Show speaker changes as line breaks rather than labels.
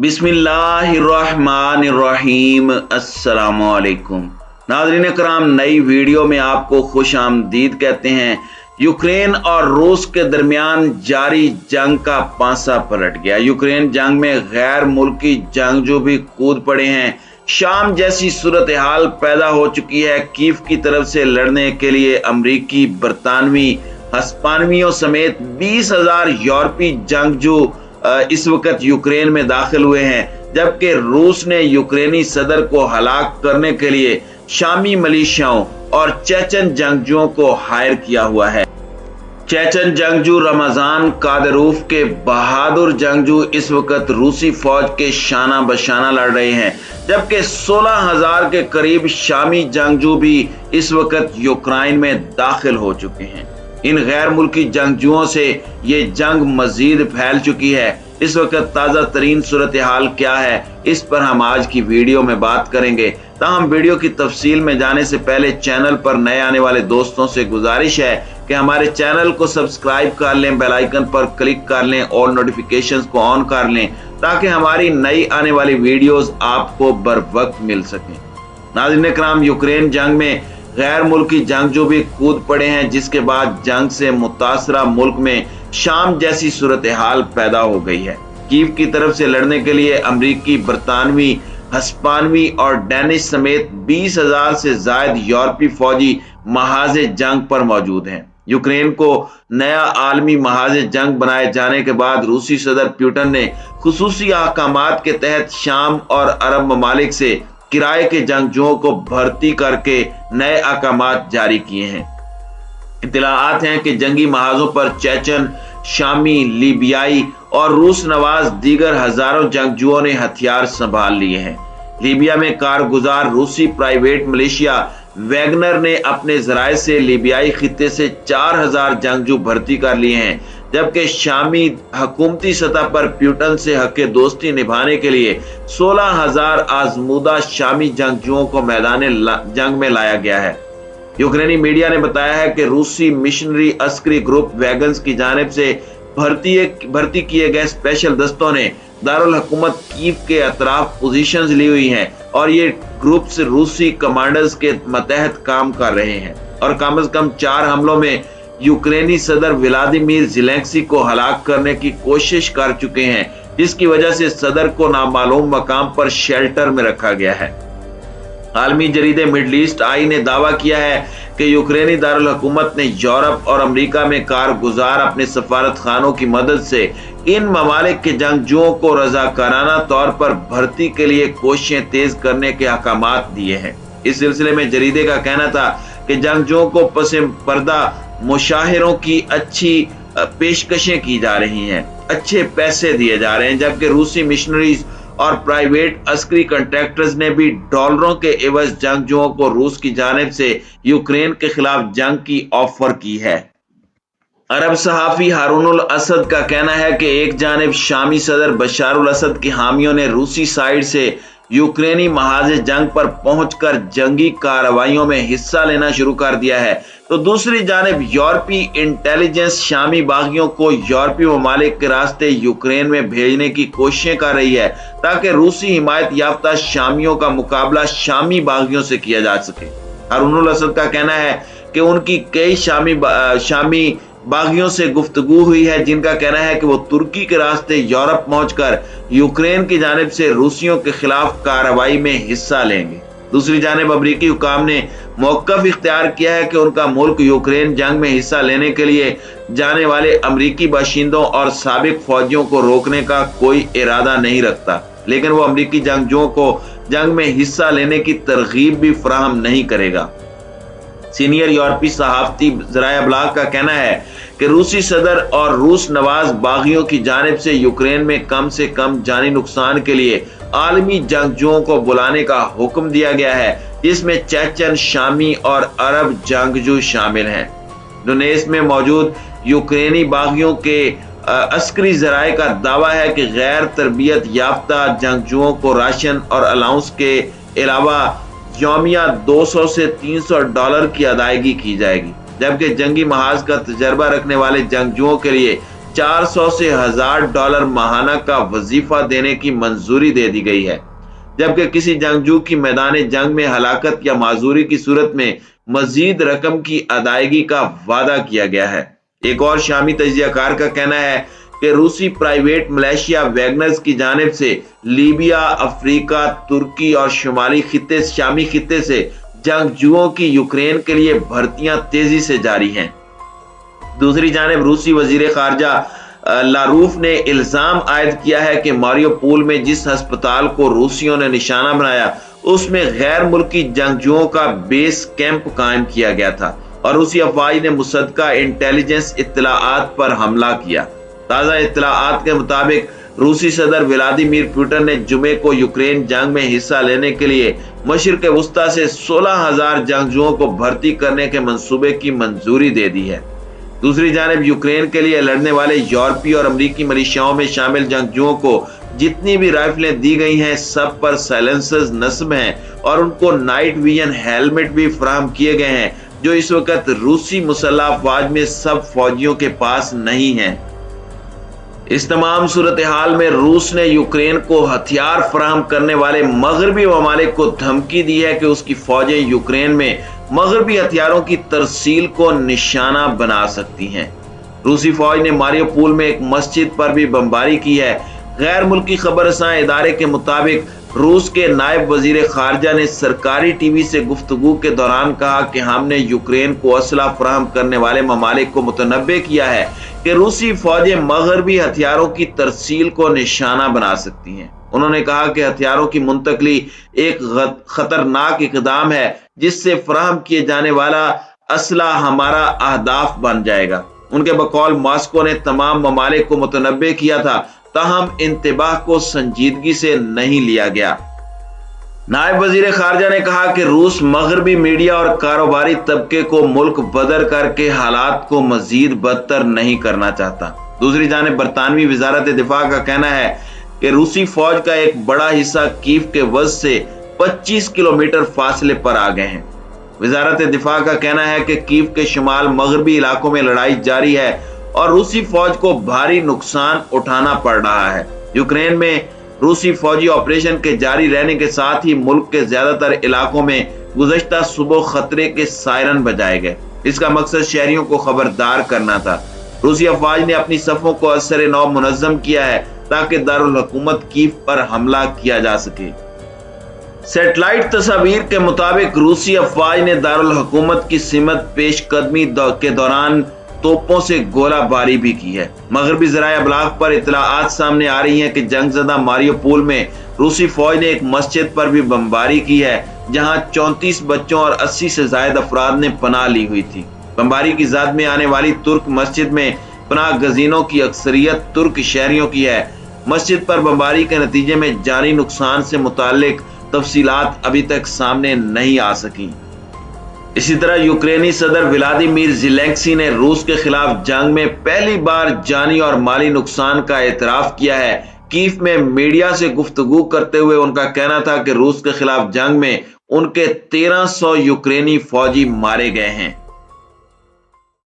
बिस्मिल्लाहिर्रहमानिर्रहीम। अस्सलामुअलैकुम नाज़रीन कराम, नई वीडियो में आपको खुश आमदीद कहते हैं। यूक्रेन और रूस के दरमियान जारी जंग का पांसा पलट गया। यूक्रेन जंग में गैर मुल्की जंगजू भी कूद पड़े हैं। शाम जैसी सूरत हाल पैदा हो चुकी है। कीव की तरफ से लड़ने के लिए अमरीकी, बरतानवी, हस्पानवियों समेत 20,000 यूरोपीय जंगजू इस वक्त यूक्रेन में दाखिल हुए हैं, जबकि रूस ने यूक्रेनी सदर को हलाक करने के लिए शामी मिलिशियाओं और चेचन जंगजुओं को हायर किया हुआ है। चेचन जंगजू रमजान कादिरोव के बहादुर जंगजू इस वक्त रूसी फौज के शाना बशाना लड़ रहे हैं, जबकि 16,000 के करीब शामी जंगजू भी इस वक्त यूक्रेन में दाखिल हो चुके हैं। इन गैर मुल्की जंगजुओं से ये जंग मजीद फैल चुकी है। इस वक्त ताज़ा तरीन सूरत हाल क्या है, इस पर हम आज की वीडियो में बात करेंगे। ताहम वीडियो की तफसील में जाने से पहले चैनल पर नए आने वाले दोस्तों से गुजारिश है कि हमारे चैनल को सब्सक्राइब कर लें, बेल आइकन पर क्लिक कर लें और नोटिफिकेशंस को ऑन कर लें, ताकि हमारी नई आने वाली वीडियोस आपको बर वक्त मिल सकें। नाज़रीन कराम, यूक्रेन जंग में गैर मुल्की जंगजू भी कूद पड़े हैं, जिसके बाद जंग से मुतासरा मुल्क में शाम जैसी सूरत हाल पैदा हो गई है। कीव की तरफ से लड़ने के लिए अमरीकी, बरतानवी, हस्पानवी और डेनिश समेत 20,000 से ज्यादा यूरोपीय फौजी महाजे जंग पर मौजूद हैं। यूक्रेन को नया आलमी महाजे जंग बनाए जाने के बाद रूसी सदर पुतिन ने खुसूसी अहकामात के तहत शाम और अरब ममालिक से किराए के जंगजुओं को भर्ती करके नए अहकामात जारी किए हैं। इत्तलाआत हैं कि जंगी महाजों पर चेचन, शामी, लीबियाई और रूस नवाज दीगर हजारों जंगजुओं ने हथियार संभाल लिए हैं। लीबिया में कारगुजार रूसी प्राइवेट मिलिशिया वैगनर ने अपने जराये से लीबियाई खित्ते से 4,000 जंगजू भर्ती कर लिए हैं, जबकि शामी हुकूमती सतह पर पुतिन से हक़ दोस्ती निभाने के लिए 16,000 आजमूदा शामी जंगजुओं को मैदान जंग में लाया गया है। यूक्रेनी मीडिया ने बताया है कि रूसी मिशनरी अस्करी ग्रुप वैगन्स की जानिब से भर्ती किए गए स्पेशल दस्तों ने दारुल हुकूमत कीव के अतराफ पोजीशंस ली हुई हैं और ये ग्रुप्स रूसी कमांडर्स के मतहत काम कर रहे हैं और कम से कम 4 हमलों में यूक्रेनी सदर व्लादिमीर ज़ेलेंस्की को हलाक करने की कोशिश कर चुके हैं, जिसकी वजह से सदर को नामालूम मकाम पर शेल्टर में रखा गया है। आलमी जरीदे मिडल ईस्ट आई ने दावा किया है कि यूक्रेनी दारुल हुकूमत ने यूरोप और अमेरिका में कारगुजार अपने सफारत खानों की मदद से इन ममालिक के जंगजुओं को रजाकाराना तौर पर भर्ती के लिए कोशिशें तेज करने के अहकामात दिए हैं। इस सिलसिले में जरीदे का कहना था कि जंगजुओं को पसे पर्दा मुशाहिरों की अच्छी पेशकशें की जा रही हैं, अच्छे पैसे दिए जा रहे हैं, जबकि रूसी मिशनरीज और प्राइवेट अस्करी कॉन्ट्रैक्टर्स ने भी डॉलरों के एवज जंगजुओं को रूस की जानिब से यूक्रेन के खिलाफ जंग की ऑफर की है। अरब सहाफी हारूनुल असद का कहना है कि एक जानिब शामी सदर बशारुल असद की हामियों ने रूसी साइड से यूक्रेनी महाजे जंग पर पहुंचकर जंगी कार्रवाइयों में हिस्सा लेना शुरू कर दिया है, तो दूसरी जानिब यूरोपीय इंटेलिजेंस शामी बागियों को यूरोपीय ममालिक के रास्ते यूक्रेन में भेजने की कोशिशें कर रही है, ताकि रूसी हिमायत याफ्ता शामियों का मुकाबला शामी बागियों से किया जा सके। हारूनुल असद का कहना है कि उनकी कई शामी बागियों से गुफ्तगू हुई है, जिनका कहना है कि वो तुर्की के रास्ते यूरोप पहुंचकर यूक्रेन की जानिब से रूसियों के खिलाफ कार्रवाई में हिस्सा लेंगे। दूसरी जानिब अमरीकी हुकाम ने मौक़िफ़ इख्तियार किया है कि उनका मुल्क यूक्रेन जंग में हिस्सा लेने के लिए जाने वाले अमरीकी बाशिंदों और साबिक फौजियों को रोकने का कोई इरादा नहीं रखता, लेकिन वो अमरीकी जंगजुओं को जंग में हिस्सा लेने की तरगीब भी फराहम नहीं करेगा। सीनियर यूरोपीय सहाफती ज़राए अबलाग का कहना है कि रूसी सदर और रूस नवाज बागियों की जानिब से यूक्रेन में कम से कम जानी नुकसान के लिए आलमी जंगजुओं को बुलाने का हुक्म दिया गया है, जिसमें चेचन, शामी और अरब जंगजू शामिल हैं। डोनेट्स्क में मौजूद यूक्रेनी बागियों के अस्करी ज़राए का दावा है कि गैर तरबियत याफ्ता जंगजुओं को राशन और अलाउंस के अलावा यौमिया 200 से 300 डॉलर की अदायगी की जाएगी, जबकि जंगी महाज का तजर्बा रखने वाले जंगजुओं के लिए 400 से $1000 माहाना का वजीफा देने की मंजूरी दे दी गई है, जबकि किसी जंगजू की मैदान जंग में हलाकत या माजूरी की सूरत में मजीद रकम की अदायगी का वादा किया गया है। एक और शामी तजियाकार का कहना है कि रूसी प्राइवेट मलेशिया वैगनर्स की जानिब से लीबिया, अफ्रीका, तुर्की और शामी खित्ते से जंगजुओं की यूक्रेन के लिए भर्तियां तेजी से जारी हैं। दूसरी जानिब रूसी वजीर खारजा लारूफ ने इल्जाम आयद किया है कि मारियोपोल में जिस अस्पताल को रूसियों ने निशाना बनाया उसमें गैर मुल्की जंगजुओं का बेस कैंप कायम किया गया था और रूसी अफवाज ने मुसद्दका इंटेलिजेंस इत्तलाआत पर हमला किया। ताज़ा इत्तलाआत के मुताबिक रूसी सदर व्लादिमीर पुतिन ने जुमे को यूक्रेन जंग में हिस्सा लेने के लिए मशरिक़ वुस्ता से 16,000 जंगजुओं को भर्ती करने के मंसूबे की मंजूरी दे दी है। दूसरी जानिब यूक्रेन के लिए लड़ने वाले यूरोपीय और अमरीकी मिलिशियाओं में शामिल जंगजुओं को जितनी भी राइफलें दी गई हैं सब पर साइलेंसर्स नस्ब हैं और उनको नाइट विजन हेलमेट भी फराहम किए गए हैं, जो इस वक्त रूसी मुसल्लह अफवाज में सब फौजियों के पास नहीं है। इस तमाम सूरत हाल में रूस ने यूक्रेन को हथियार फराहम करने वाले मगरबी ममालिक को धमकी दी है कि उसकी फौजें यूक्रेन में मगरबी हथियारों की तरसील को निशाना बना सकती हैं। रूसी फौज ने मारियोपोल में एक मस्जिद पर भी बमबारी की है। गैर मुल्की खबरसां इदारे के मुताबिक रूस के नायब वजीर खारजा ने सरकारी टीवी से गुफ्तगू के दौरान कहा कि हमने यूक्रेन को असला फराहम करने वाले ममालिक को मुतनब्बे किया है कि रूसी फौजें मगरबी हथियारों की तरसील को निशाना बना सकती हैं। उन्होंने कहा कि हथियारों की मुंतकली एक खतरनाक इकदाम है जिससे फराहम किए जाने वाला असला हमारा अहदाफ बन जाएगा। उनके बकौल मॉस्को ने तमाम ममालिक को मुतनब्बे किया था, ताहम इंतबाह को संजीदगी से नहीं लिया गया। नायब वजीर खारजा ने कहा कि रूस मगरबी मीडिया और कारोबारी तबके को मुल्क बदर करके हालात को मजीद बदतर नहीं करना चाहता। दूसरी जानिब बरतानवी वजारत दिफा का कहना है कि रूसी फौज का एक बड़ा हिस्सा कीव के वज से 25 किलोमीटर फासले पर आ गए हैं। वजारत दिफा का कहना है कि कीव के शुमाल मगरबी इलाकों में लड़ाई जारी है और रूसी फौज को भारी नुकसान उठाना पड़ रहा है। यूक्रेन में रूसी फौजी ऑपरेशन के जारी रहने के साथ ही मुल्क के ज्यादातर इलाकों में गुज़श्ता सुबह खतरे के सायरन बजाए गए। इसका मकसद शहरियों को खबरदार करना था। रूसी अफवाज ने अपनी सफों को असर नौ मुनज़्ज़म किया है ताकि दारुल हुकूमत कीव पर हमला किया जा सके। सैटेलाइट तस्वीर के मुताबिक रूसी अफवाज ने दारुल हुकूमत की सिमत पेशकदमी के दौरान तोपों से गोलाबारी भी की है। मगरबी ज़राए अबलाग पर इत्तलाआत सामने आ रही हैं कि जंगज़दा मारियोपोल में रूसी फौज ने एक मस्जिद पर भी बमबारी की है जहां 34 बच्चों और 80 से ज्यादा अफराद ने पनाह ली हुई थी। बमबारी की ज़द में आने वाली तुर्क मस्जिद में पनाह गजीनों की अक्सरियत तुर्क शहरियों की है। मस्जिद पर बमबारी के नतीजे में जानी नुकसान से मुताल्लिक तफसीलात अभी तक सामने नहीं आ सकी। इसी तरह यूक्रेनी सदर व्लादिमीर ज़ेलेंस्की ने रूस के खिलाफ जंग में पहली बार जानी और माली नुकसान का एतराफ किया है। कीव में मीडिया से गुफ्तगू करते हुए उनका कहना था कि रूस के खिलाफ जंग में उनके 1300 यूक्रेनी फौजी मारे गए हैं।